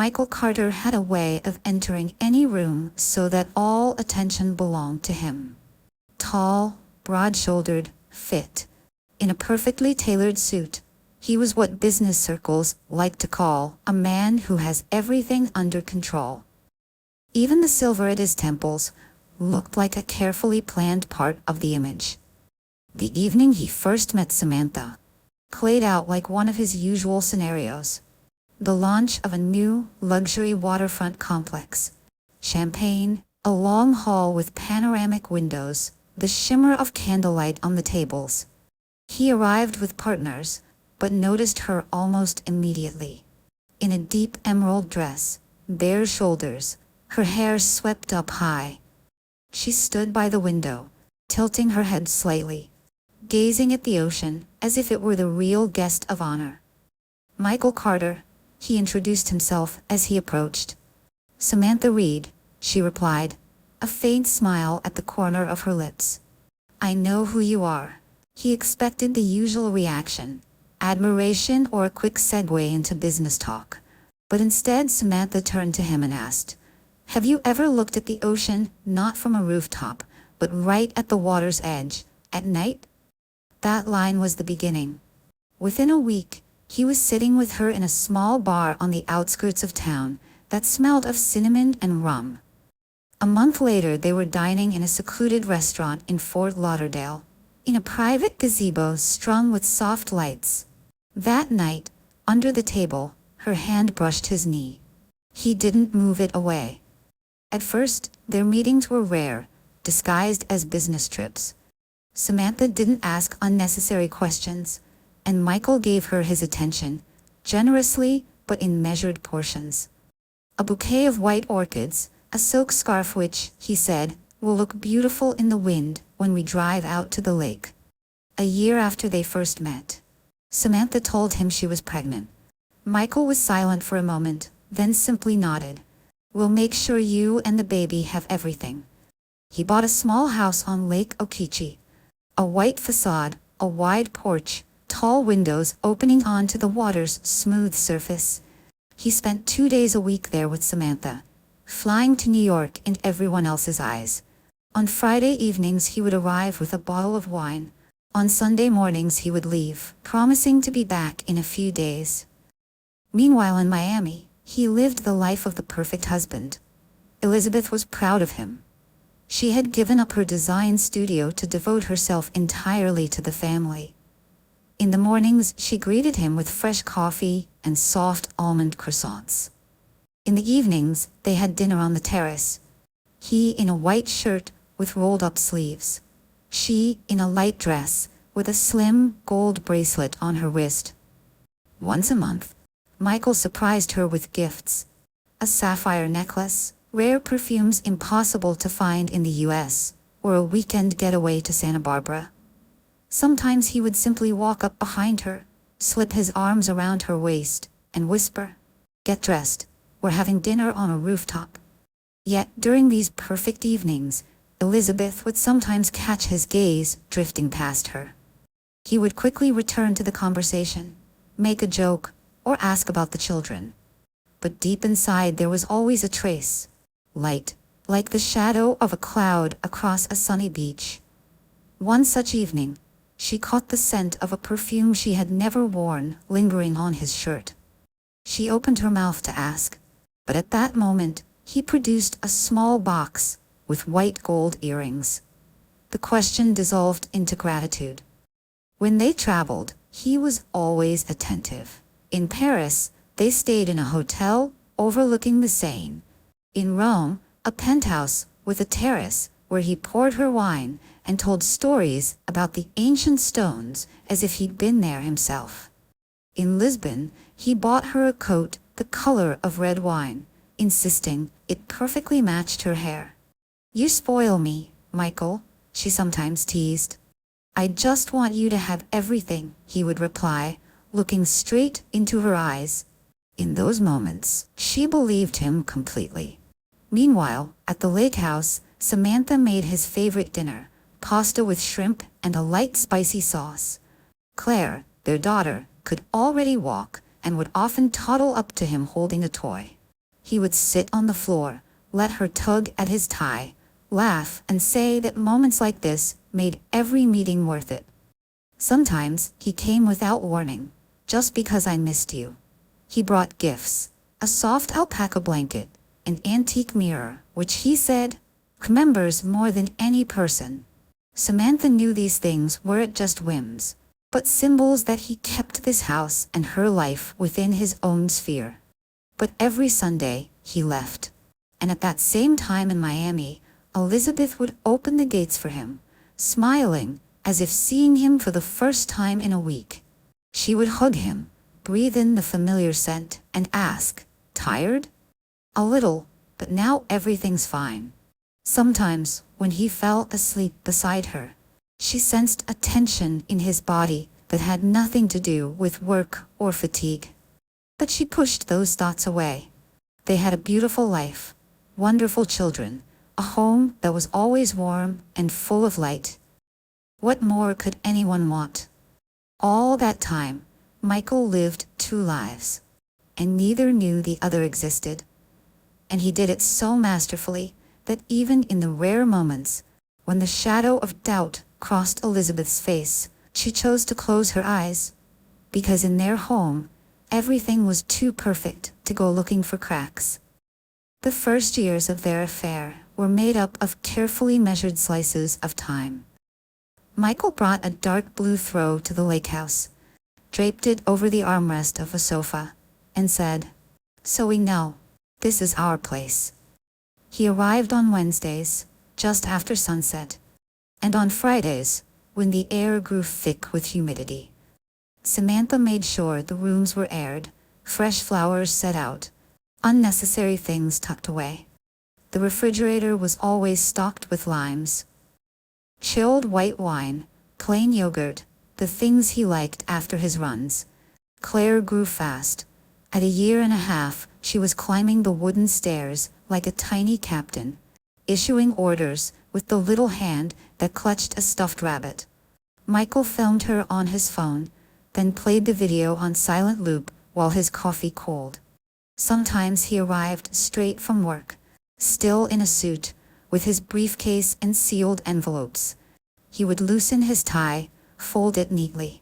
Michael Carter had a way of entering any room so that all attention belonged to him. Tall, broad-shouldered, fit, in a perfectly tailored suit, he was what business circles like to call a man who has everything under control. Even the silver at his temples looked like a carefully planned part of the image. The evening he first met Samantha played out like one of his usual scenarios. The launch of a new, luxury waterfront complex. Champagne, a long hall with panoramic windows, the shimmer of candlelight on the tables. He arrived with partners, but noticed her almost immediately. In a deep emerald dress, bare shoulders, her hair swept up high. She stood by the window, tilting her head slightly, gazing at the ocean as if it were the real guest of honor. Michael Carter, he introduced himself as he approached. Samantha Reed, she replied, a faint smile at the corner of her lips. I know who you are. He expected the usual reaction, admiration or a quick segue into business talk. But instead Samantha turned to him and asked, have you ever looked at the ocean, not from a rooftop, but right at the water's edge, at night? That line was the beginning. Within a week, he was sitting with her in a small bar on the outskirts of town that smelled of cinnamon and rum. A month later, they were dining in a secluded restaurant in Fort Lauderdale, in a private gazebo strung with soft lights. That night, under the table, her hand brushed his knee. He didn't move it away. At first, their meetings were rare, disguised as business trips. Samantha didn't ask unnecessary questions, and Michael gave her his attention, generously but in measured portions. A bouquet of white orchids, a silk scarf which, he said, will look beautiful in the wind when we drive out to the lake. A year after they first met, Samantha told him she was pregnant. Michael was silent for a moment, then simply nodded. We'll make sure you and the baby have everything. He bought a small house on Lake Okeechee. A white facade, a wide porch, tall windows opening onto the water's smooth surface. He spent 2 days a week there with Samantha, flying to New York in everyone else's eyes. On Friday evenings he would arrive with a bottle of wine. On Sunday mornings he would leave, promising to be back in a few days. Meanwhile in Miami, he lived the life of the perfect husband. Elizabeth was proud of him. She had given up her design studio to devote herself entirely to the family. In the mornings, she greeted him with fresh coffee and soft almond croissants. In the evenings, they had dinner on the terrace. He in a white shirt with rolled-up sleeves. She in a light dress with a slim gold bracelet on her wrist. Once a month, Michael surprised her with gifts. A sapphire necklace, rare perfumes impossible to find in the US, or a weekend getaway to Santa Barbara. Sometimes he would simply walk up behind her, slip his arms around her waist, and whisper, "Get dressed, we're having dinner on a rooftop." Yet during these perfect evenings, Elizabeth would sometimes catch his gaze drifting past her. He would quickly return to the conversation, make a joke, or ask about the children. But deep inside there was always a trace, light, like the shadow of a cloud across a sunny beach. One such evening, she caught the scent of a perfume she had never worn lingering on his shirt. She opened her mouth to ask, but at that moment, he produced a small box with white gold earrings. The question dissolved into gratitude. When they traveled, he was always attentive. In Paris, they stayed in a hotel overlooking the Seine. In Rome, a penthouse with a terrace where he poured her wine and told stories about the ancient stones as if he'd been there himself. In Lisbon, he bought her a coat the color of red wine, insisting it perfectly matched her hair. "You spoil me, Michael," she sometimes teased. "I just want you to have everything," he would reply, looking straight into her eyes. In those moments, she believed him completely. Meanwhile, at the lake house, Samantha made his favorite dinner, pasta with shrimp and a light spicy sauce. Claire, their daughter, could already walk and would often toddle up to him holding a toy. He would sit on the floor, let her tug at his tie, laugh, and say that moments like this made every meeting worth it. Sometimes he came without warning, just because I missed you. He brought gifts, a soft alpaca blanket, an antique mirror, which he said remembers more than any person. Samantha knew these things weren't just whims, but symbols that he kept this house and her life within his own sphere. But every Sunday, he left. And at that same time in Miami, Elizabeth would open the gates for him, smiling, as if seeing him for the first time in a week. She would hug him, breathe in the familiar scent, and ask, "Tired?" "A little, but now everything's fine." Sometimes, when he fell asleep beside her, she sensed a tension in his body that had nothing to do with work or fatigue. But she pushed those thoughts away. They had a beautiful life, wonderful children, a home that was always warm and full of light. What more could anyone want? All that time, Michael lived two lives, and neither knew the other existed. And he did it so masterfully that even in the rare moments when the shadow of doubt crossed Elizabeth's face, she chose to close her eyes, because in their home, everything was too perfect to go looking for cracks. The first years of their affair were made up of carefully measured slices of time. Michael brought a dark blue throw to the lake house, draped it over the armrest of a sofa, and said, "So we know, this is our place." He arrived on Wednesdays, just after sunset, and on Fridays, when the air grew thick with humidity. Samantha made sure the rooms were aired, fresh flowers set out, unnecessary things tucked away. The refrigerator was always stocked with limes, chilled white wine, plain yogurt, the things he liked after his runs. Claire grew fast. At a year and a half, she was climbing the wooden stairs like a tiny captain, issuing orders with the little hand that clutched a stuffed rabbit. Michael filmed her on his phone, then played the video on silent loop while his coffee cooled. Sometimes he arrived straight from work, still in a suit, with his briefcase and sealed envelopes. He would loosen his tie, fold it neatly,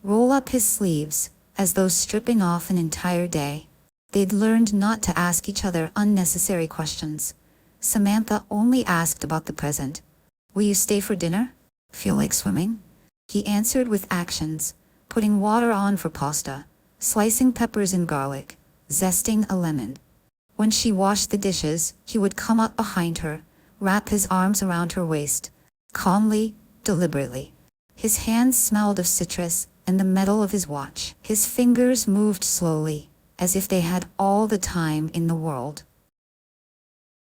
roll up his sleeves, as though stripping off an entire day. They'd learned not to ask each other unnecessary questions. Samantha only asked about the present. "Will you stay for dinner? Feel like swimming?" He answered with actions, putting water on for pasta, slicing peppers and garlic, zesting a lemon. When she washed the dishes, he would come up behind her, wrap his arms around her waist, calmly, deliberately. His hands smelled of citrus and the metal of his watch. His fingers moved slowly, as if they had all the time in the world.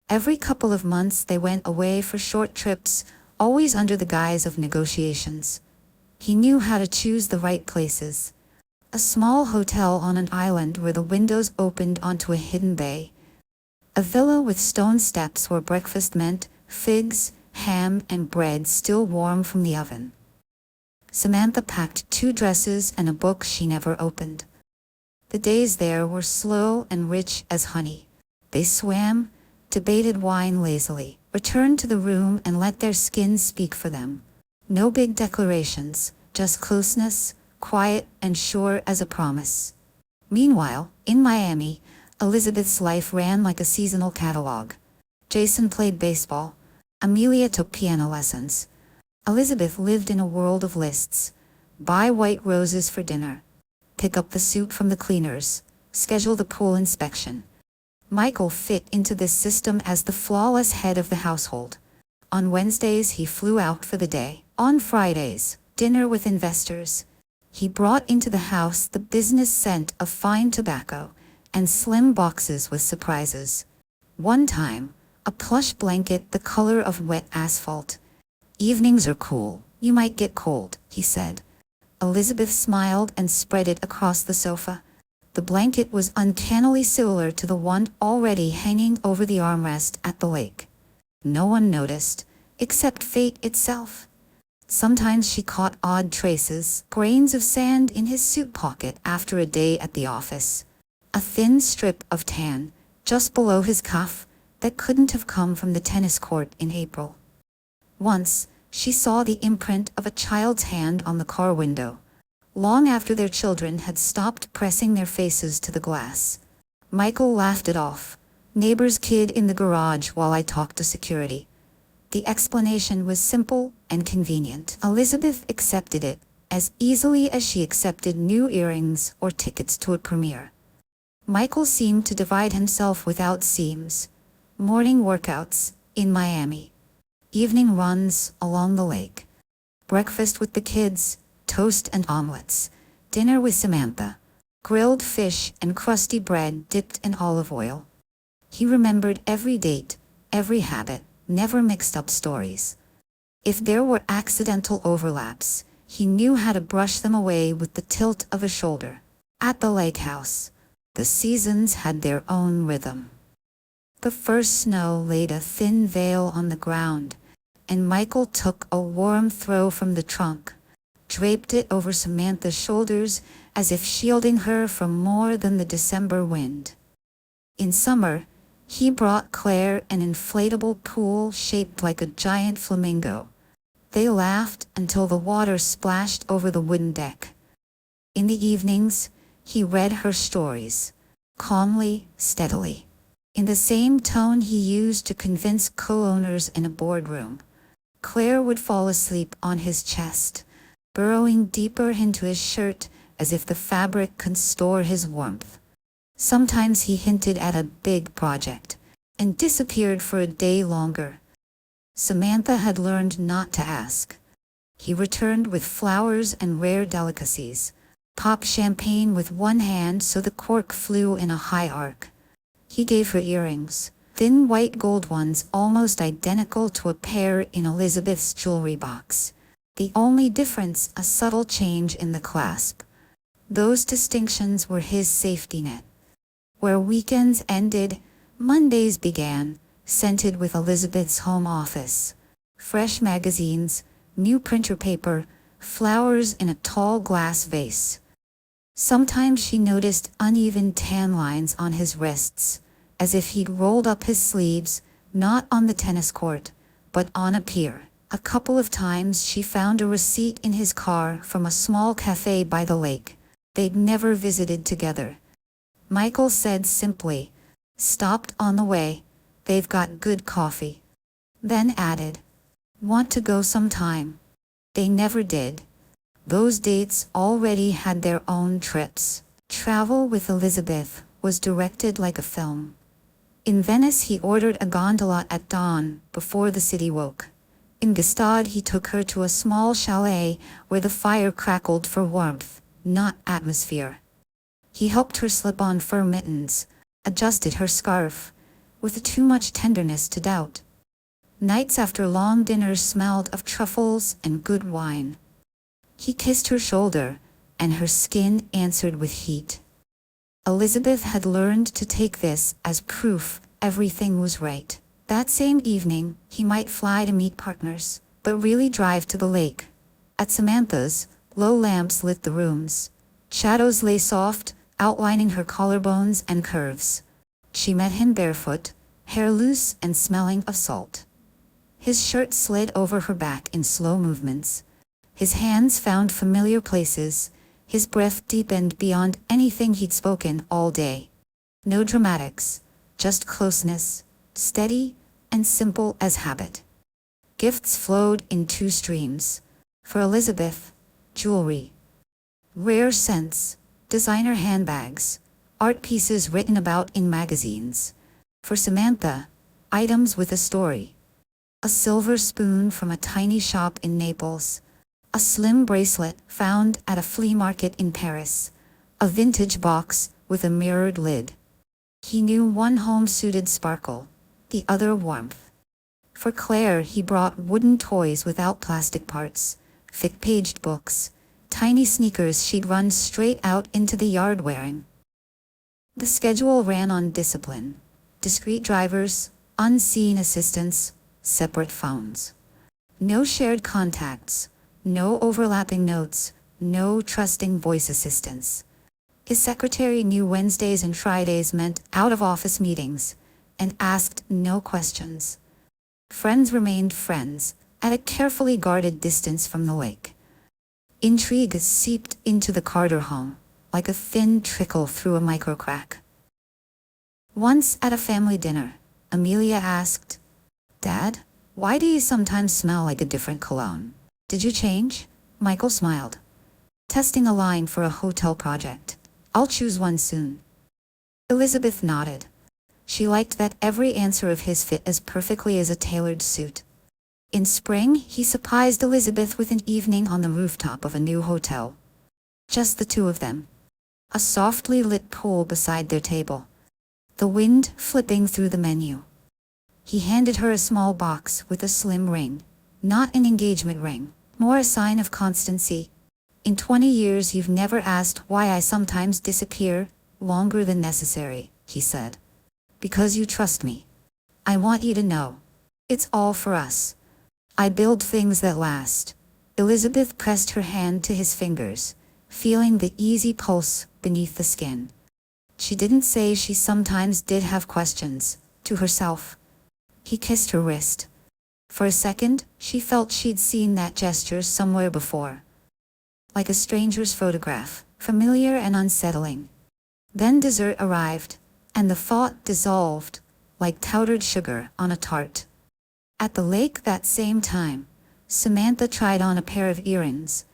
Every couple of months they went away for short trips, always under the guise of negotiations. He knew how to choose the right places. A small hotel on an island where the windows opened onto a hidden bay. A villa with stone steps where breakfast meant figs, ham, and bread still warm from the oven. Samantha packed 2 dresses and a book she never opened. The days there were slow and rich as honey. They swam, debated wine lazily, returned to the room and let their skins speak for them. No big declarations, just closeness, quiet and sure as a promise. Meanwhile, in Miami, Elizabeth's life ran like a seasonal catalog. Jason played baseball. Amelia took piano lessons. Elizabeth lived in a world of lists. Buy white roses for dinner. Pick up the suit from the cleaners. Schedule the pool inspection. Michael fit into this system as the flawless head of the household. On Wednesdays, he flew out for the day. On Fridays, dinner with investors. He brought into the house the business scent of fine tobacco and slim boxes with surprises. One time, a plush blanket the color of wet asphalt. "Evenings are cool. You might get cold," he said. Elizabeth smiled and spread it across the sofa. The blanket was uncannily similar to the one already hanging over the armrest at the lake. No one noticed, except fate itself. Sometimes she caught odd traces, grains of sand in his suit pocket after a day at the office. A thin strip of tan, just below his cuff, that couldn't have come from the tennis court in April. Once, she saw the imprint of a child's hand on the car window, long after their children had stopped pressing their faces to the glass. Michael laughed it off. Neighbor's kid in the garage while I talked to security. The explanation was simple and convenient. Elizabeth accepted it as easily as she accepted new earrings or tickets to a premiere. Michael seemed to divide himself without seams. Morning workouts in Miami. Evening runs along the lake. Breakfast with the kids, toast and omelets. Dinner with Samantha. Grilled fish and crusty bread dipped in olive oil. He remembered every date, every habit, never mixed up stories. If there were accidental overlaps, he knew how to brush them away with the tilt of a shoulder. At the lake house, the seasons had their own rhythm. The first snow laid a thin veil on the ground, and Michael took a warm throw from the trunk, draped it over Samantha's shoulders as if shielding her from more than the December wind. In summer, he brought Claire an inflatable pool shaped like a giant flamingo. They laughed until the water splashed over the wooden deck. In the evenings, he read her stories, calmly, steadily, in the same tone he used to convince co-owners in a boardroom. Claire would fall asleep on his chest, burrowing deeper into his shirt as if the fabric could store his warmth. Sometimes he hinted at a big project and disappeared for a day longer. Samantha had learned not to ask. He returned with flowers and rare delicacies, popped champagne with one hand so the cork flew in a high arc. He gave her earrings, thin white gold ones almost identical to a pair in Elizabeth's jewelry box. The only difference, a subtle change in the clasp. Those distinctions were his safety net. Where weekends ended, Mondays began, scented with Elizabeth's home office. Fresh magazines, new printer paper, flowers in a tall glass vase. Sometimes she noticed uneven tan lines on his wrists, as if he'd rolled up his sleeves, not on the tennis court, but on a pier. A couple of times she found a receipt in his car from a small cafe by the lake. They'd never visited together. Michael said simply, "Stopped on the way. They've got good coffee." Then added, "Want to go sometime?" They never did. Those dates already had their own trips. Travel with Elizabeth was directed like a film. In Venice he ordered a gondola at dawn before the city woke. In Gstaad he took her to a small chalet where the fire crackled for warmth, not atmosphere. He helped her slip on fur mittens, adjusted her scarf, with too much tenderness to doubt. Nights after long dinners smelled of truffles and good wine. He kissed her shoulder, and her skin answered with heat. Elizabeth had learned to take this as proof everything was right. That same evening, he might fly to meet partners, but really drive to the lake. At Samantha's, low lamps lit the rooms. Shadows lay soft, outlining her collarbones and curves. She met him barefoot, hair loose and smelling of salt. His shirt slid over her back in slow movements. His hands found familiar places. His breath deepened beyond anything he'd spoken all day. No dramatics, just closeness, steady and simple as habit. Gifts flowed in two streams. For Elizabeth, jewelry. Rare scents, designer handbags, art pieces written about in magazines. For Samantha, items with a story. A silver spoon from a tiny shop in Naples. A slim bracelet found at a flea market in Paris. A vintage box with a mirrored lid. He knew one home-suited sparkle, the other warmth. For Claire he brought wooden toys without plastic parts, thick-paged books, tiny sneakers she'd run straight out into the yard wearing. The schedule ran on discipline. Discreet drivers, unseen assistants, separate phones. No shared contacts, no overlapping notes, no trusting voice assistants. His secretary knew Wednesdays and Fridays meant out-of-office meetings, and asked no questions. Friends remained friends, at a carefully guarded distance from the lake. Intrigue seeped into the Carter home, like a thin trickle through a microcrack. Once at a family dinner, Amelia asked, "Dad, why do you sometimes smell like a different cologne? Did you change?" Michael smiled. "Testing a line for a hotel project. I'll choose one soon." Elizabeth nodded. She liked that every answer of his fit as perfectly as a tailored suit. In spring, he surprised Elizabeth with an evening on the rooftop of a new hotel. Just the two of them. A softly lit pool beside their table. The wind flipping through the menu. He handed her a small box with a slim ring. Not an engagement ring, more a sign of constancy. "In 20 years you've never asked why I sometimes disappear longer than necessary," he said. "Because you trust me. I want you to know. It's all for us. I build things that last." Elizabeth pressed her hand to his fingers, feeling the easy pulse beneath the skin. She didn't say she sometimes did have questions, to herself. He kissed her wrist. For a second, she felt she'd seen that gesture somewhere before. Like a stranger's photograph, familiar and unsettling. Then dessert arrived, and the thought dissolved, like powdered sugar on a tart. At the lake that same time, Samantha tried on a pair of earrings,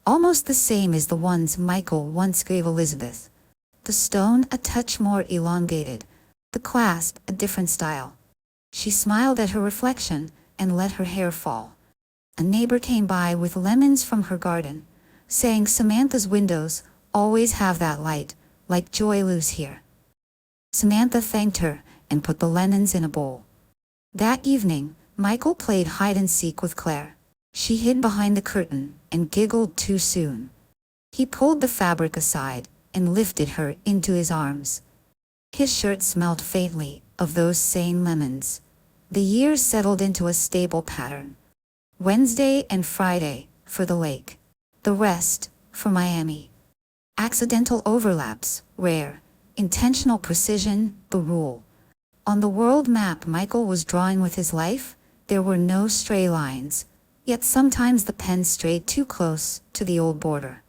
almost the same as the ones Michael once gave Elizabeth. The stone a touch more elongated, the clasp a different style. She smiled at her reflection and let her hair fall. A neighbor came by with lemons from her garden, saying Samantha's windows always have that light, like joy lives here. Samantha thanked her and put the lemons in a bowl. That evening, Michael played hide-and-seek with Claire. She hid behind the curtain and giggled too soon. He pulled the fabric aside and lifted her into his arms. His shirt smelled faintly of those same lemons. The years settled into a stable pattern. Wednesday and Friday for the lake. The rest for Miami. Accidental overlaps, rare. Intentional precision, the rule. On the world map Michael was drawing with his life, there were no stray lines, yet sometimes the pen strayed too close to the old border.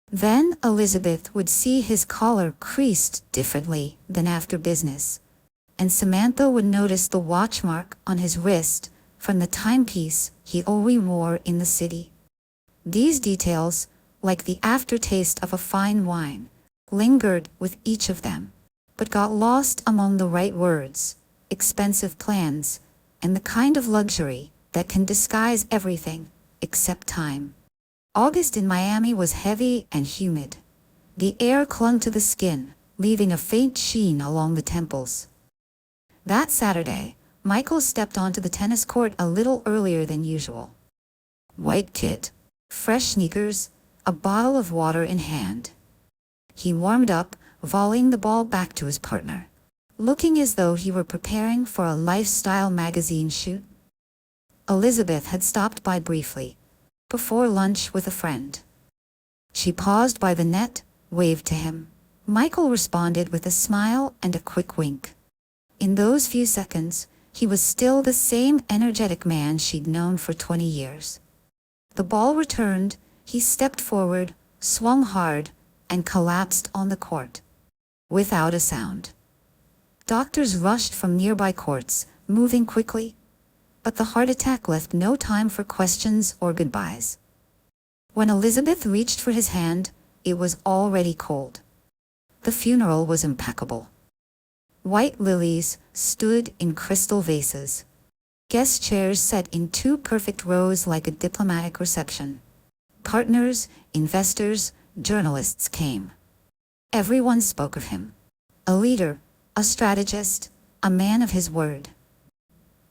Then Elizabeth would see his collar creased differently than after business, and Samantha would notice the watch mark on his wrist from the timepiece he always wore in the city. These details, like the aftertaste of a fine wine, lingered with each of them, but got lost among the right words, expensive plans, and the kind of luxury that can disguise everything except time. August in Miami was heavy and humid. The air clung to the skin, leaving a faint sheen along the temples. That Saturday, Michael stepped onto the tennis court a little earlier than usual. White kit, fresh sneakers, a bottle of water in hand. He warmed up, volleying the ball back to his partner, looking as though he were preparing for a lifestyle magazine shoot. Elizabeth had stopped by briefly, before lunch with a friend. She paused by the net, waved to him. Michael responded with a smile and a quick wink. In those few seconds, he was still the same energetic man she'd known for 20 years. The ball returned, he stepped forward, swung hard, and collapsed on the court. Without a sound. Doctors rushed from nearby courts, moving quickly, but the heart attack left no time for questions or goodbyes. When Elizabeth reached for his hand, it was already cold. The funeral was impeccable. White lilies stood in crystal vases. Guest chairs set in 2 perfect rows like a diplomatic reception. Partners, investors, journalists came. Everyone spoke of him. A leader, a strategist, a man of his word.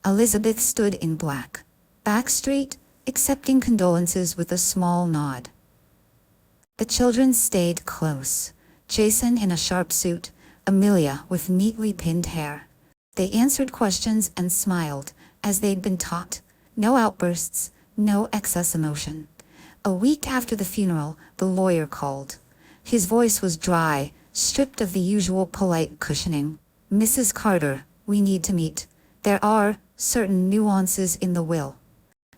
Elizabeth stood in black, backstreet, accepting condolences with a small nod. The children stayed close. Jason in a sharp suit, Amelia with neatly pinned hair. They answered questions and smiled, as they'd been taught. No outbursts, no excess emotion. A week after the funeral, the lawyer called. His voice was dry, stripped of the usual polite cushioning. "Mrs. Carter, we need to meet. There are certain nuances in the will."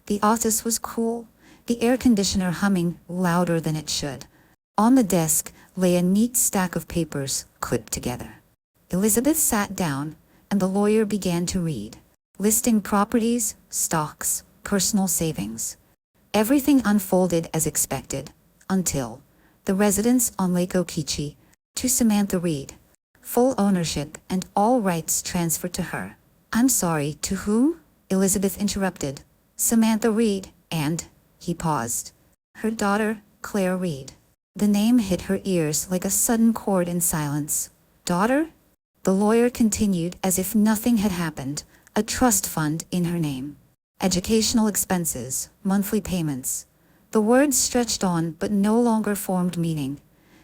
The office was cool, the air conditioner humming louder than it should. On the desk lay a neat stack of papers, clipped together. Elizabeth sat down, and the lawyer began to read, listing properties, stocks, personal savings. Everything unfolded as expected, until the residence on Lake Okeechee, to Samantha Reed. Full ownership and all rights transferred to her. "I'm sorry, to whom?" Elizabeth interrupted. "Samantha Reed, and," he paused, "her daughter, Claire Reed." The name hit her ears like a sudden chord in silence. "Daughter?" The lawyer continued as if nothing had happened. "A trust fund in her name. Educational expenses, monthly payments." The words stretched on but no longer formed meaning.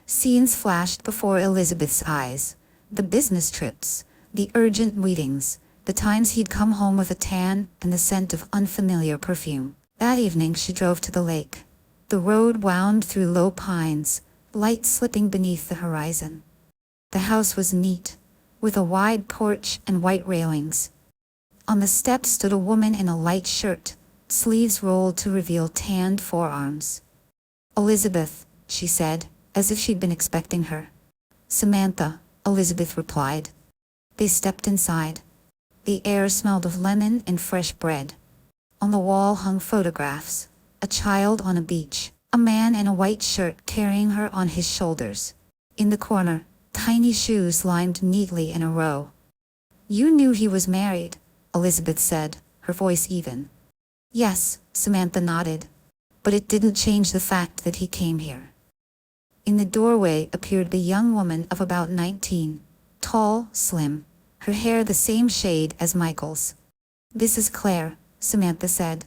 Scenes flashed before Elizabeth's eyes. The business trips, the urgent meetings, the times he'd come home with a tan and the scent of unfamiliar perfume. That evening she drove to the lake. The road wound through low pines, light slipping beneath the horizon. The house was neat, with a wide porch and white railings. On the steps stood a woman in a light shirt, sleeves rolled to reveal tanned forearms. "Elizabeth," she said, as if she'd been expecting her. "Samantha," Elizabeth replied. They stepped inside. The air smelled of lemon and fresh bread. On the wall hung photographs. A child on a beach, a man in a white shirt carrying her on his shoulders. In the corner, tiny shoes lined neatly in a row. "You knew he was married," Elizabeth said, her voice even. "Yes," Samantha nodded. "But it didn't change the fact that he came here." In the doorway appeared the young woman of about 19, tall, slim, her hair the same shade as Michael's. "This is Claire," Samantha said.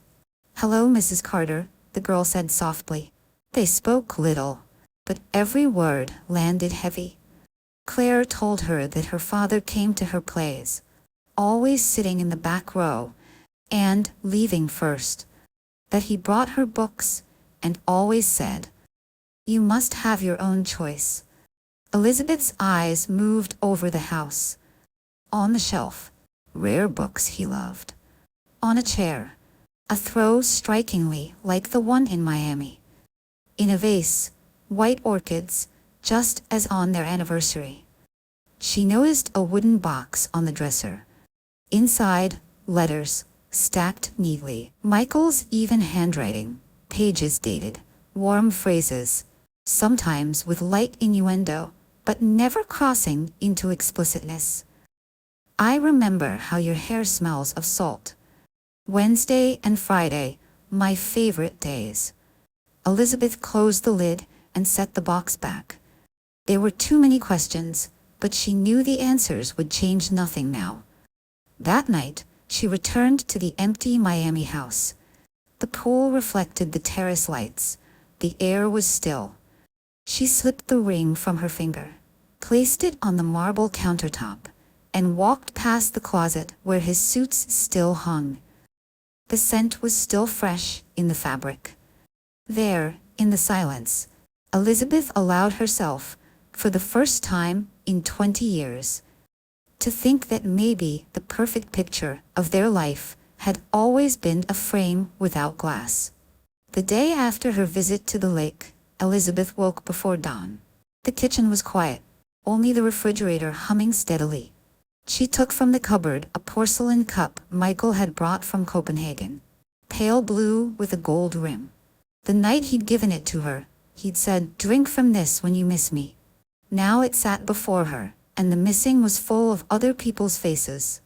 "Hello, Mrs. Carter," the girl said softly. They spoke little, but every word landed heavy. Claire told her that her father came to her plays, always sitting in the back row, and leaving first. That he brought her books, and always said, "You must have your own choice." Elizabeth's eyes moved over the house. On the shelf, rare books he loved. On a chair, a throw strikingly like the one in Miami. In a vase, white orchids, just as on their anniversary. She noticed a wooden box on the dresser. Inside, letters, stacked neatly. Michael's even handwriting, pages dated, warm phrases, sometimes with light innuendo, but never crossing into explicitness. "I remember how your hair smells of salt. Wednesday and Friday, my favorite days." Elizabeth closed the lid and set the box back. There were too many questions, but she knew the answers would change nothing now. That night, she returned to the empty Miami house. The pool reflected the terrace lights. The air was still. She slipped the ring from her finger, placed it on the marble countertop, and walked past the closet where his suits still hung. The scent was still fresh in the fabric. There, in the silence, Elizabeth allowed herself, for the first time in 20 years, to think that maybe the perfect picture of their life had always been a frame without glass. The day after her visit to the lake, Elizabeth woke before dawn. The kitchen was quiet, only the refrigerator humming steadily. She took from the cupboard a porcelain cup Michael had brought from Copenhagen, pale blue with a gold rim. The night he'd given it to her, he'd said, "Drink from this when you miss me." Now it sat before her, and the missing was full of other people's faces.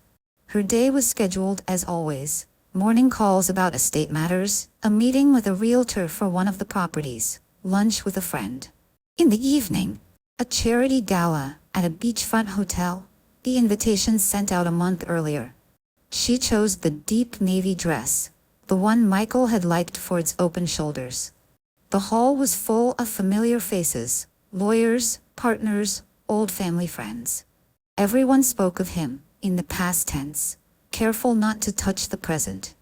Her day was scheduled as always. Morning calls about estate matters, a meeting with a realtor for one of the properties, lunch with a friend. In the evening, a charity gala at a beachfront hotel, the invitations sent out a month earlier. She chose the deep navy dress, the one Michael had liked for its open shoulders. The hall was full of familiar faces, lawyers, partners, old family friends. Everyone spoke of him, in the past tense, careful not to touch the present.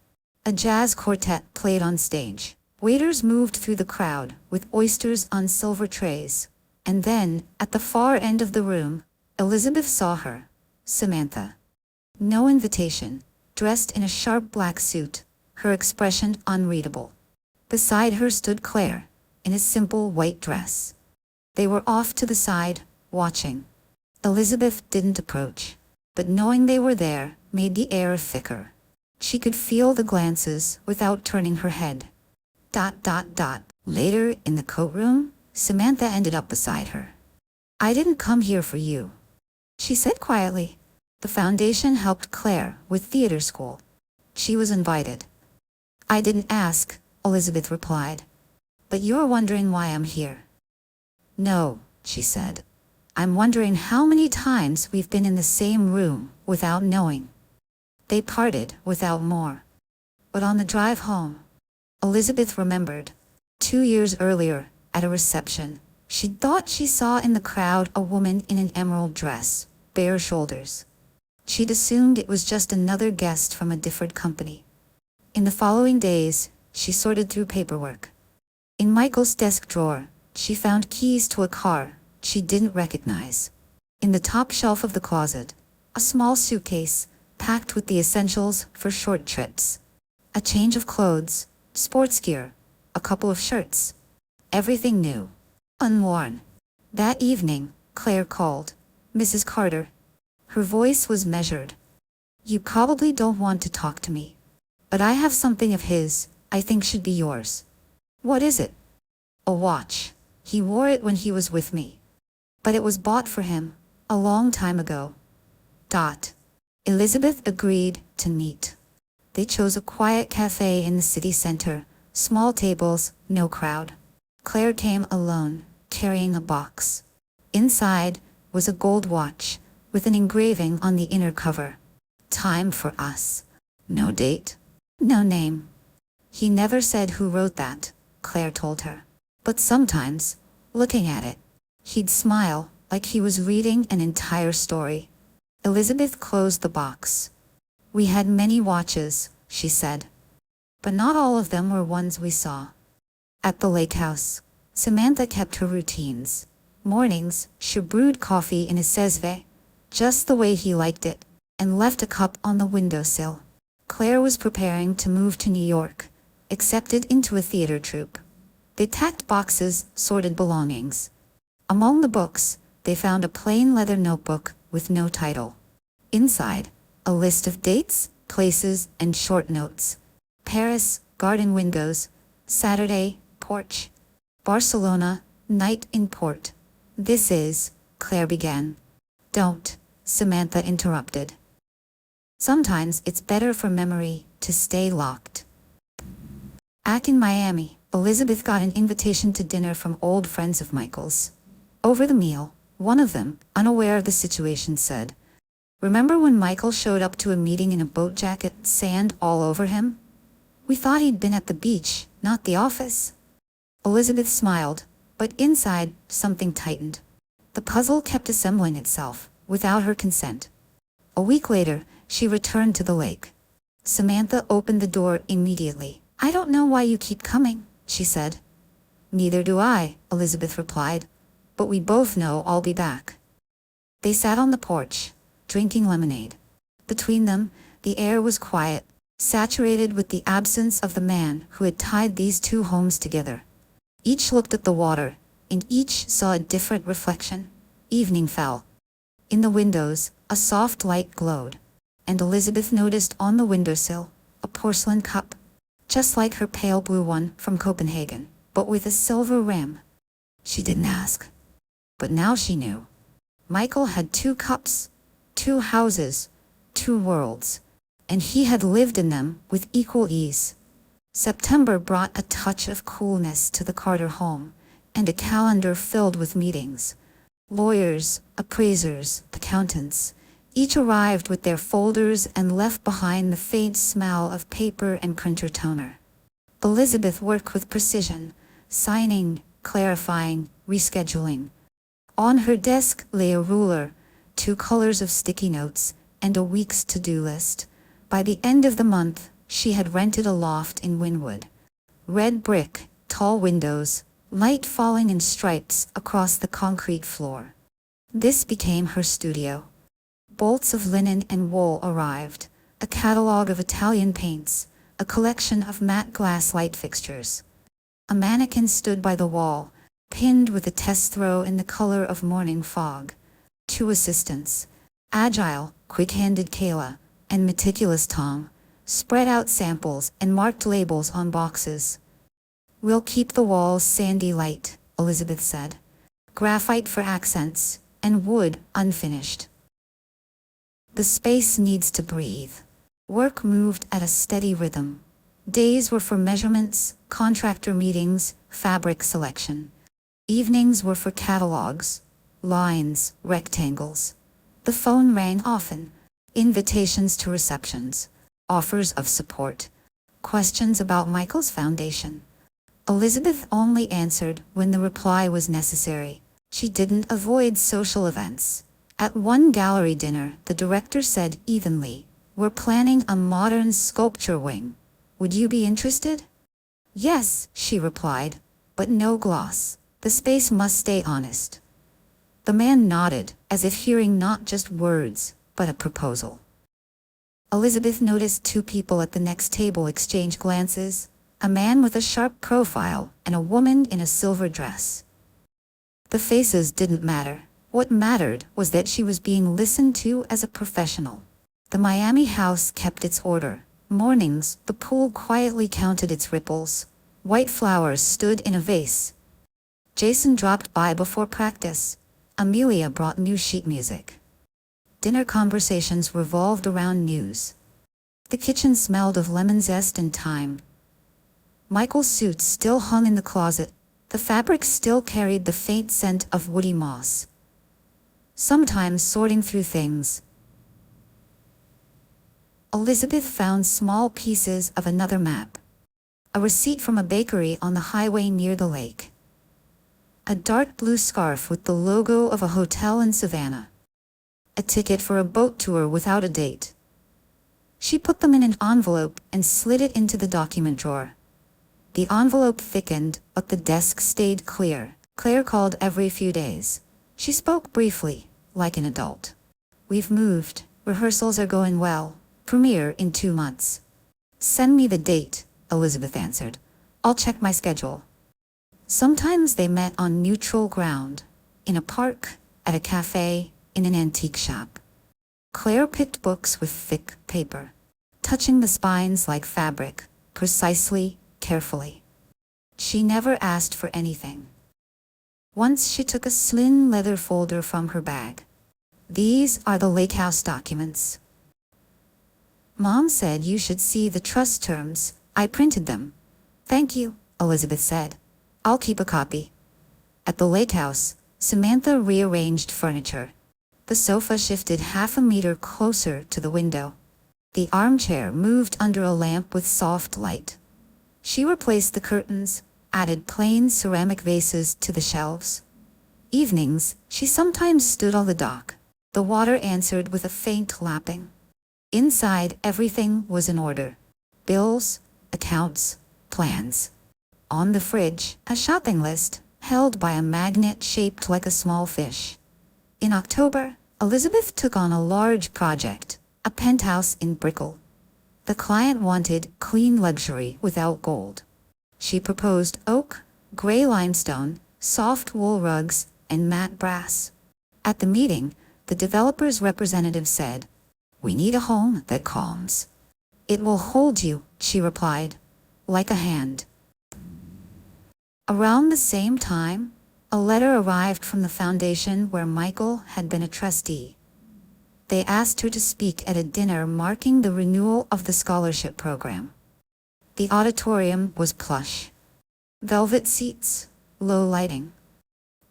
A jazz quartet played on stage. Waiters moved through the crowd with oysters on silver trays. And then, at the far end of the room, Elizabeth saw her, Samantha. No invitation, dressed in a sharp black suit, her expression unreadable. Beside her stood Claire, in a simple white dress. They were off to the side, watching. Elizabeth didn't approach, but knowing they were there made the air thicker. She could feel the glances without turning her head. Later, in the coat room, Samantha ended up beside her. "I didn't come here for you," she said quietly. The foundation helped Claire with theater school. She was invited. "I didn't ask," Elizabeth replied. "But you're wondering why I'm here." "No," she said. "I'm wondering how many times we've been in the same room without knowing." They parted without more. But on the drive home, Elizabeth remembered. 2 years earlier, at a reception, she thought she saw in the crowd a woman in an emerald dress, bare shoulders. She'd assumed it was just another guest from a different company. In the following days, she sorted through paperwork. In Michael's desk drawer, she found keys to a car she didn't recognize. In the top shelf of the closet, a small suitcase packed with the essentials for short trips. A change of clothes, sports gear, a couple of shirts. Everything new, unworn. That evening, Claire called. "Mrs. Carter." Her voice was measured. "You probably don't want to talk to me, but I have something of his I think should be yours." "What is it?" "A watch. He wore it when he was with me. But it was bought for him, a long time ago." Elizabeth agreed to meet. They chose a quiet cafe in the city center, small tables, no crowd. Claire came alone, carrying a box. Inside was a gold watch, with an engraving on the inner cover. "Time for us." No date, no name. "He never said who wrote that," Claire told her. "But sometimes, looking at it, he'd smile, like he was reading an entire story." Elizabeth closed the box. "We had many watches," she said. "But not all of them were ones we saw." At the lake house, Samantha kept her routines. Mornings, she brewed coffee in a sesve, just the way he liked it, and left a cup on the windowsill. Claire was preparing to move to New York, accepted into a theater troupe. They packed boxes, sorted belongings. Among the books, they found a plain leather notebook with no title. Inside, a list of dates, places, and short notes. Paris, garden windows. Saturday, porch. Barcelona, night in port. "This is," Claire began. "Don't," Samantha interrupted. "Sometimes it's better for memory to stay locked." Back in Miami, Elizabeth got an invitation to dinner from old friends of Michael's. Over the meal, one of them, unaware of the situation, said, "Remember when Michael showed up to a meeting in a boat jacket, sand all over him? We thought he'd been at the beach, not the office." Elizabeth smiled, but inside, something tightened. The puzzle kept assembling itself, without her consent. A week later, she returned to the lake. Samantha opened the door immediately. "I don't know why you keep coming," she said. "Neither do I," Elizabeth replied. "But we both know I'll be back." They sat on the porch, drinking lemonade. Between them, the air was quiet, saturated with the absence of the man who had tied these two homes together. Each looked at the water, and each saw a different reflection. Evening fell. In the windows, a soft light glowed, and Elizabeth noticed on the windowsill a porcelain cup, just like her pale blue one from Copenhagen, but with a silver rim. She didn't ask, but now she knew. Michael had 2 cups, 2 houses, 2 worlds, and he had lived in them with equal ease. September brought a touch of coolness to the Carter home, and a calendar filled with meetings. Lawyers, appraisers, accountants, each arrived with their folders and left behind the faint smell of paper and printer toner. Elizabeth worked with precision, signing, clarifying, rescheduling. On her desk lay a ruler, 2 colors of sticky notes, and a week's to-do list. By the end of the month, she had rented a loft in Wynwood. Red brick, tall windows, light falling in stripes across the concrete floor. This became her studio. Bolts of linen and wool arrived, a catalog of Italian paints, a collection of matte glass light fixtures. A mannequin stood by the wall, pinned with a test throw in the color of morning fog. 2 assistants, agile, quick-handed Kayla, and meticulous Tom, spread out samples and marked labels on boxes. "We'll keep the walls sandy light," Elizabeth said. "Graphite for accents, and wood unfinished. The space needs to breathe." Work moved at a steady rhythm. Days were for measurements, contractor meetings, fabric selection. Evenings were for catalogs, lines, rectangles. The phone rang often. Invitations to receptions, offers of support, questions about Michael's foundation. Elizabeth only answered when the reply was necessary. She didn't avoid social events. At one gallery dinner, the director said evenly, "We're planning a modern sculpture wing. Would you be interested?" "Yes," she replied, "but no gloss. The space must stay honest." The man nodded, as if hearing not just words, but a proposal. Elizabeth noticed 2 people at the next table exchange glances, a man with a sharp profile and a woman in a silver dress. The faces didn't matter. What mattered was that she was being listened to as a professional. The Miami house kept its order. Mornings, the pool quietly counted its ripples. White flowers stood in a vase. Jason dropped by before practice. Amelia brought new sheet music. Dinner conversations revolved around news. The kitchen smelled of lemon zest and thyme. Michael's suit still hung in the closet. The fabric still carried the faint scent of woody moss. Sometimes sorting through things, Elizabeth found small pieces of another map. A receipt from a bakery on the highway near the lake. A dark blue scarf with the logo of a hotel in Savannah. A ticket for a boat tour without a date. She put them in an envelope and slid it into the document drawer. The envelope thickened, but the desk stayed clear. Claire called every few days. She spoke briefly, like an adult. "We've moved. Rehearsals are going well. Premiere in 2 months." "Send me the date," Elizabeth answered. "I'll check my schedule." Sometimes they met on neutral ground. In a park, at a cafe, in an antique shop. Claire picked books with thick paper, touching the spines like fabric, precisely, carefully. She never asked for anything. Once she took a slim leather folder from her bag. "These are the lake house documents. Mom said you should see the trust terms. I printed them." "Thank you," Elizabeth said. "I'll keep a copy." At the lake house, Samantha rearranged furniture. The sofa shifted 1/2 meter closer to the window. The armchair moved under a lamp with soft light. She replaced the curtains, added plain ceramic vases to the shelves. Evenings, she sometimes stood on the dock. The water answered with a faint lapping. Inside, everything was in order. Bills, accounts, plans. On the fridge, a shopping list, held by a magnet shaped like a small fish. In October, Elizabeth took on a large project, a penthouse in Brickell. The client wanted clean luxury without gold. She proposed oak, gray limestone, soft wool rugs, and matte brass. At the meeting, the developer's representative said, "We need a home that calms." "It will hold you," she replied, "like a hand." Around the same time, a letter arrived from the foundation where Michael had been a trustee. They asked her to speak at a dinner marking the renewal of the scholarship program. The auditorium was plush. Velvet seats, low lighting.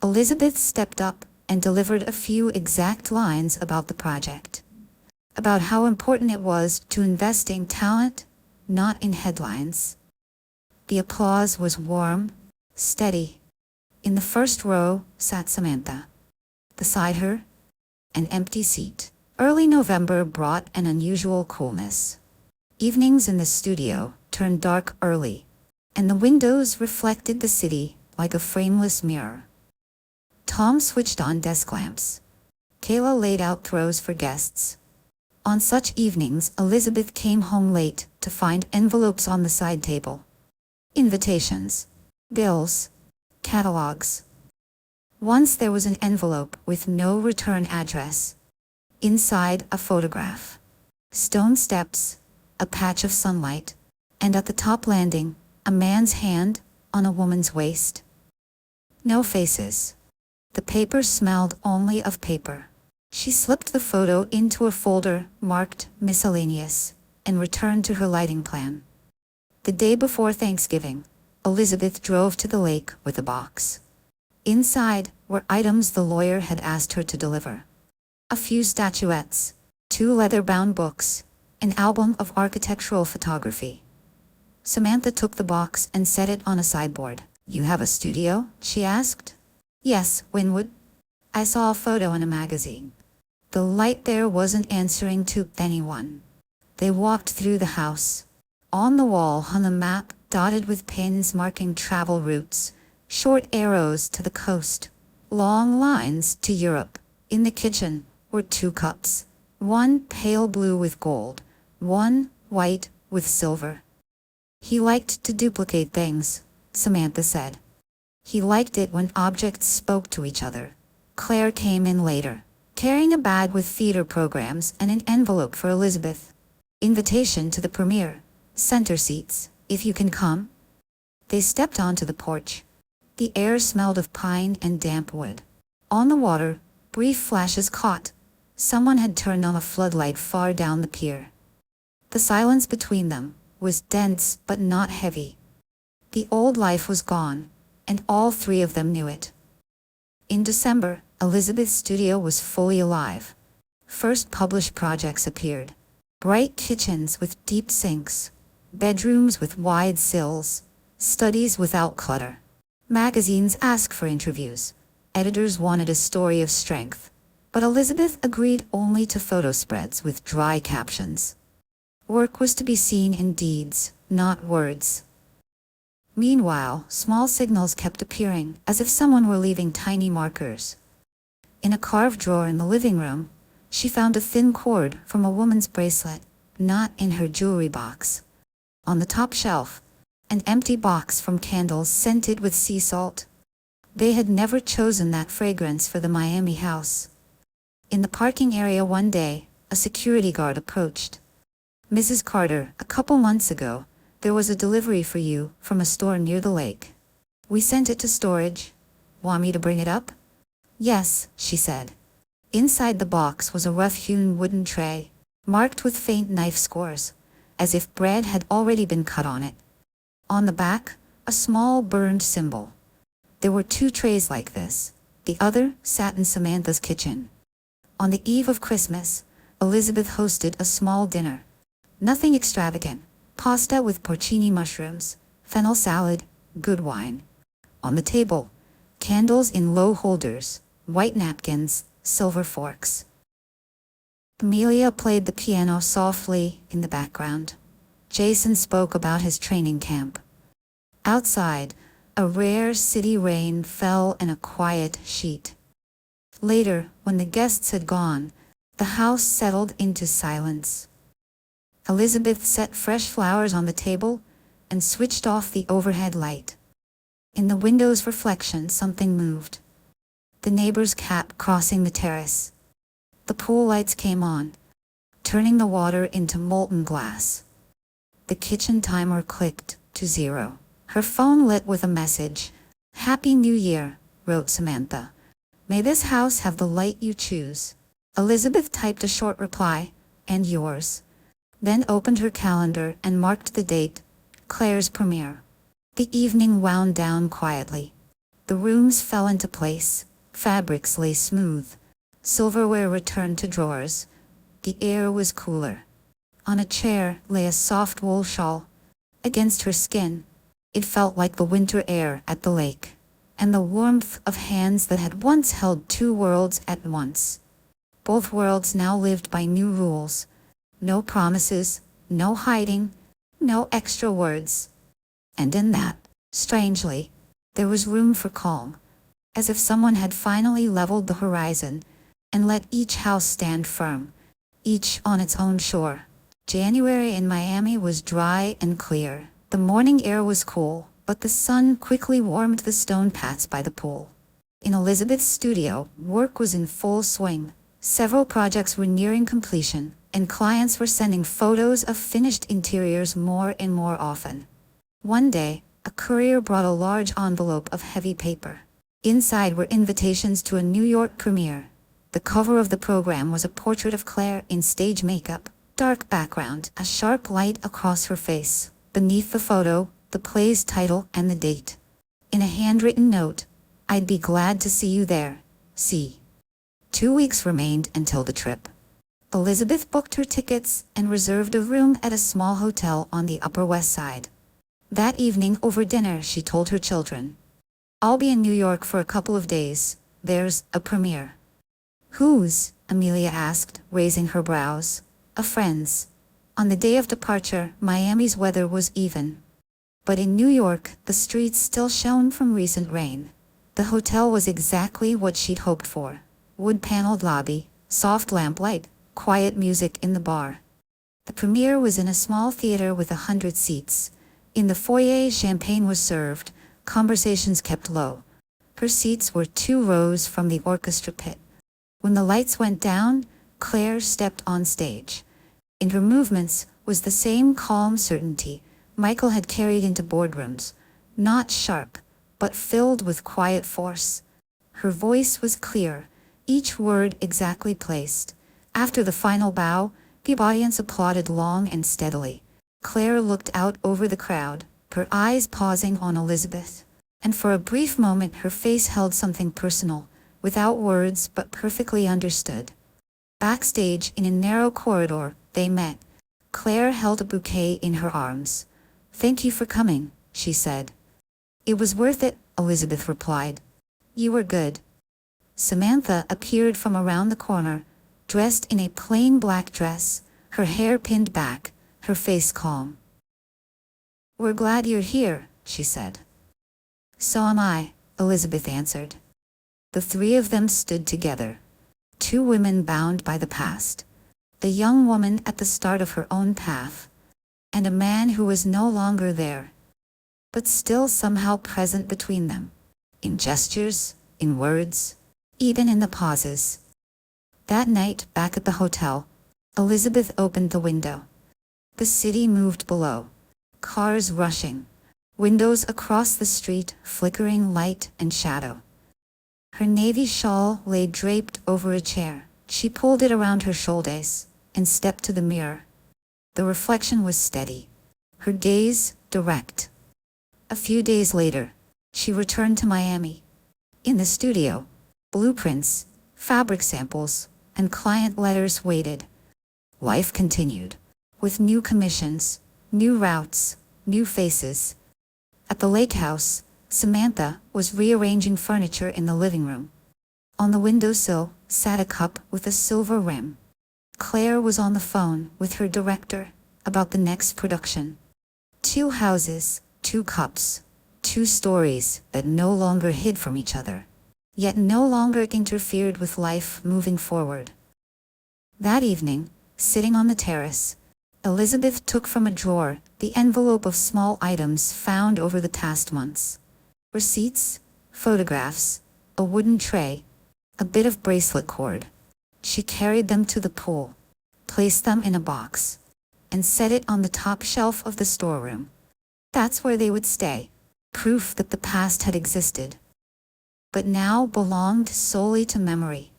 Elizabeth stepped up and delivered a few exact lines about the project. About how important it was to invest in talent, not in headlines. The applause was warm, steady. In the first row sat Samantha. Beside her, an empty seat. Early November brought an unusual coolness. Evenings in the studio turned dark early, and the windows reflected the city like a frameless mirror. Tom switched on desk lamps. Kayla laid out throws for guests. On such evenings, Elizabeth came home late to find envelopes on the side table. Invitations, bills, catalogs. Once there was an envelope with no return address. Inside, a photograph. Stone steps, a patch of sunlight, and at the top landing, a man's hand on a woman's waist. No faces. The paper smelled only of paper. She slipped the photo into a folder marked miscellaneous and returned to her lighting plan. The day before Thanksgiving, Elizabeth drove to the lake with a box. Inside were items the lawyer had asked her to deliver. A few statuettes, 2 leather-bound books, an album of architectural photography. Samantha took the box and set it on a sideboard. "You have a studio?" she asked. "Yes, Winwood. I saw a photo in a magazine." The light there wasn't answering to anyone. They walked through the house. On the wall hung a map dotted with pins marking travel routes, short arrows to the coast, long lines to Europe. In the kitchen were 2 cups, one pale blue with gold, one white with silver. "He liked to duplicate things," Samantha said. "He liked it when objects spoke to each other." Claire came in later, carrying a bag with theater programs and an envelope for Elizabeth. "Invitation to the premiere. Center seats, if you can come." They stepped onto the porch. The air smelled of pine and damp wood. On the water, brief flashes caught. Someone had turned on a floodlight far down the pier. The silence between them was dense but not heavy. The old life was gone, and all 3 of them knew it. In December, Elizabeth's studio was fully alive. First published projects appeared. Bright kitchens with deep sinks, bedrooms with wide sills, studies without clutter. Magazines asked for interviews. Editors wanted a story of strength, but Elizabeth agreed only to photo spreads with dry captions. Work was to be seen in deeds, not words. Meanwhile, small signals kept appearing, as if someone were leaving tiny markers. In a carved drawer in the living room, she found a thin cord from a woman's bracelet, not in her jewelry box. On the top shelf, an empty box from candles scented with sea salt. They had never chosen that fragrance for the Miami house. In the parking area one day, a security guard approached. "Mrs. Carter, a couple months ago, there was a delivery for you from a store near the lake. We sent it to storage. Want me to bring it up?" "Yes," she said. Inside the box was a rough-hewn wooden tray, marked with faint knife scores, as if bread had already been cut on it. On the back, a small burned symbol. There were 2 trays like this. The other sat in Samantha's kitchen. On the eve of Christmas, Elizabeth hosted a small dinner. Nothing extravagant. Pasta with porcini mushrooms, fennel salad, good wine. On the table, candles in low holders, white napkins, silver forks. Amelia played the piano softly in the background. Jason spoke about his training camp. Outside, a rare city rain fell in a quiet sheet. Later, when the guests had gone, the house settled into silence. Elizabeth set fresh flowers on the table and switched off the overhead light. In the window's reflection, something moved. The neighbor's cat crossing the terrace. The pool lights came on, turning the water into molten glass. The kitchen timer clicked to 0. Her phone lit with a message. "Happy New Year," wrote Samantha. "May this house have the light you choose." Elizabeth typed a short reply, "And yours," then opened her calendar and marked the date, Claire's premiere. The evening wound down quietly. The rooms fell into place, fabrics lay smooth, silverware returned to drawers. The air was cooler. On a chair lay a soft wool shawl. Against her skin, it felt like the winter air at the lake, and the warmth of hands that had once held 2 worlds at once. Both worlds now lived by new rules. No promises, no hiding, no extra words. And in that, strangely, There was room for calm, as if someone had finally leveled the horizon and let each house stand firm, each on its own shore. January in Miami was dry and clear. The morning air was cool, but the sun quickly warmed the stone paths by the pool. In Elizabeth's studio, work was in full swing. Several projects were nearing completion, and clients were sending photos of finished interiors more and more often. One day, a courier brought a large envelope of heavy paper. Inside were invitations to a New York premiere. The cover of the program was a portrait of Claire in stage makeup, dark background, a sharp light across her face. Beneath the photo, the play's title and the date. In a handwritten note, "I'd be glad to see you there. C." 2 weeks remained until the trip. Elizabeth booked her tickets and reserved a room at a small hotel on the Upper West Side. That evening over dinner she told her children, "I'll be in New York for a couple of days. There's a premiere." "Whose?" Amelia asked, raising her brows. "A friend's." On the day of departure, Miami's weather was even. But in New York, the streets still shone from recent rain. The hotel was exactly what she'd hoped for. Wood-paneled lobby, soft lamplight, quiet music in the bar. The premiere was in a small theater with 100 seats. In the foyer, champagne was served, conversations kept low. Her seats were 2 rows from the orchestra pit. When the lights went down, Claire stepped on stage. In her movements was the same calm certainty Michael had carried into boardrooms, not sharp, but filled with quiet force. Her voice was clear, each word exactly placed. After the final bow, the audience applauded long and steadily. Claire looked out over the crowd, her eyes pausing on Elizabeth, and for a brief moment her face held something personal, without words but perfectly understood. Backstage, in a narrow corridor, they met. Claire held a bouquet in her arms. "Thank you for coming," she said. "It was worth it," Elizabeth replied. "You were good." Samantha appeared from around the corner, dressed in a plain black dress, her hair pinned back, her face calm. "We're glad you're here," she said. "So am I," Elizabeth answered. The 3 of them stood together. 2 women bound by the past. The young woman at the start of her own path, and a man who was no longer there, but still somehow present between them. In gestures, in words, even in the pauses. That night, back at the hotel, Elizabeth opened the window. The city moved below. Cars rushing. Windows across the street flickering light and shadow. Her navy shawl lay draped over a chair. She pulled it around her shoulders and stepped to the mirror. The reflection was steady, her gaze direct. A few days later, she returned to Miami. In the studio, blueprints, fabric samples, and client letters waited. Life continued, with new commissions, new routes, new faces. At the lake house, Samantha was rearranging furniture in the living room. On the windowsill sat a cup with a silver rim. Claire was on the phone with her director about the next production. 2 houses, 2 cups, 2 stories that no longer hid from each other, yet no longer interfered with life moving forward. That evening, sitting on the terrace, Elizabeth took from a drawer the envelope of small items found over the past months. Receipts, photographs, a wooden tray, a bit of bracelet cord. She carried them to the pool, placed them in a box, and set it on the top shelf of the storeroom. That's where they would stay, proof that the past had existed, but now belonged solely to memory.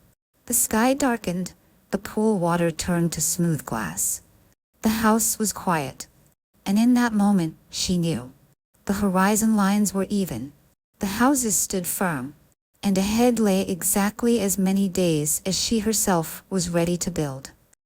The sky darkened, the pool water turned to smooth glass. The house was quiet, and in that moment, she knew. The horizon lines were even. The houses stood firm, and ahead lay exactly as many days as she herself was ready to build.